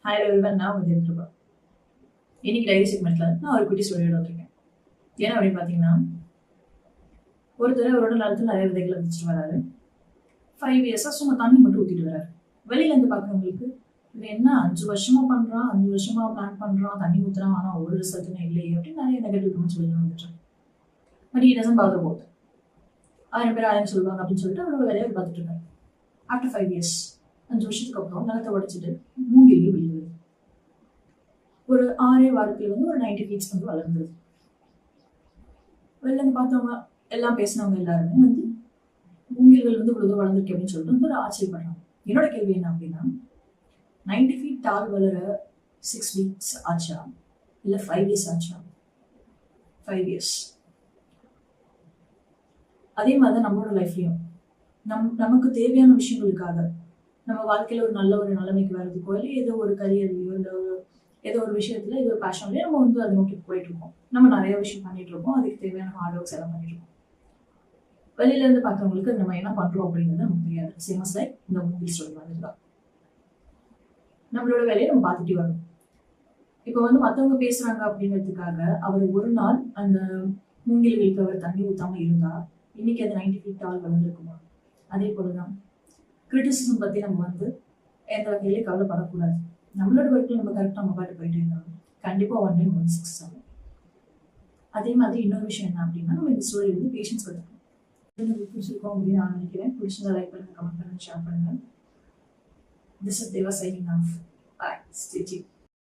Hi everyone, நான் வந்து இருக்கேன். இன்னைக்கு டைரி செக்மெண்ட்ல நான் ஒரு குட்டி ஸ்டோரியோட வந்திருக்கேன். ஏன்னா அப்படின்னு பார்த்தீங்கன்னா, ஒருத்தர் அவரோட நிலத்துல நிறைய விதைகளை வச்சுட்டு வராரு. 5 இயர்ஸா சும்மா தண்ணி மட்டும் ஊத்திட்டு வராரு. வெளியில இருந்து பார்க்குறவங்களுக்கு இது என்ன 5 வருஷமா பண்றான், 5 வருஷமா பிளான் பண்றான், தண்ணி ஊத்துறான், ஆனா ஒரு ரிசல்ட்டுமே இல்லையே அப்படின்னு நிறைய நெகட்டிவ் கமெண்ட்ஸ் வெளியில வந்துட்டு. But he doesn't bother about. 1000 பேர் 1000 சொல்லுவாங்க அப்படின்னு சொல்லிட்டு அவரோட வேலையை பார்த்துட்டு இருக்காரு. ஆஃப்டர் 5 இயர்ஸ் 5 வருஷத்துக்கு அப்புறம் நிலத்தை உடைச்சிட்டு மூங்கில் வெளியே வருது. ஒரு 6 வாரத்துல வந்து ஒரு 90 ஃபீட்ஸ் வந்து வளர்ந்துருது. வெளில இருந்து பார்த்தவங்க எல்லாம் பேசினவங்க எல்லாருமே வந்து மூங்கில்கள் வந்து இவ்வளவு வளர்ந்துருக்கு அப்படின்னு சொல்லிட்டு வந்து ஒரு ஆச்சரியப்படுறாங்க. என்னோட கேள்வி என்ன அப்படின்னா, 90 ஃபீட் டால் வளர 6 வீக்ஸ் ஆச்சா இல்ல 5 இயர்ஸ் ஆச்சா? 5 இயர்ஸ். அதே மாதிரிதான் நம்மளோட லைஃப்லயும் நமக்கு தேவையான விஷயங்களுக்காக நம்ம வாழ்க்கையில ஒரு நல்ல ஒரு நிலைமைக்கு வர்றதுக்கோ இல்லை ஏதோ ஒரு கரியர்லையோ இல்லை ஏதோ ஒரு விஷயத்துல ஏதோ ஒரு பேஷன்லயே நம்ம வந்து அதை நோக்கி போயிட்டு இருக்கோம். நம்ம நிறைய விஷயம் பண்ணிட்டு இருக்கோம். அதுக்கு தேவையான ஹார்ட் ஒர்க்ஸ் எல்லாம் பண்ணிட்டு இருக்கோம். வெளியில இருந்து பார்த்தவங்களுக்கு நம்ம என்ன பண்றோம் அப்படிங்கிறது நமக்கு தெரியாது. சேமஸ் லைக் இந்த மூவி ஸ்டோரி வந்துதான் நம்மளோட வேலையை நம்ம பார்த்துட்டு வரணும். இப்போ வந்து மற்றவங்க பேசுறாங்க அப்படிங்கிறதுக்காக அவர் ஒரு நாள் அந்த மூங்கில்களுக்கு அவர் தண்ணி ஊத்தாம இருந்தா இன்னைக்கு அது 90 ஃபீட் டால் வளர்ந்துருக்குமா? அதே போலதான் கிரிட்டிசிசம் பத்தி நம்ம வந்து எந்த வகையிலேயே கவலைப்படக்கூடாது. நம்மளோட ஒர்க்கில் நம்ம கரெக்டாக நம்ம பாட்டு போயிட்டு இருந்தாலும் கண்டிப்பாக ஒன் டைம் ஒன் சக்ஸஸ் ஆகும். அதே மாதிரி இன்னொரு விஷயம் என்ன அப்படின்னா, நம்ம இந்த ஸ்டோரி வந்து பேஷன்ஸ் கற்றுக்கணும். உங்களுக்கு பிடிச்சிருக்கோம் அப்படின்னு நான் நினைக்கிறேன். பிடிச்சிருந்தா லைக் பண்ணுங்க, கமெண்ட் பண்ணுங்க, ஷேர் பண்ணுங்க. This is Deva signing off. Bye. Stay tuned.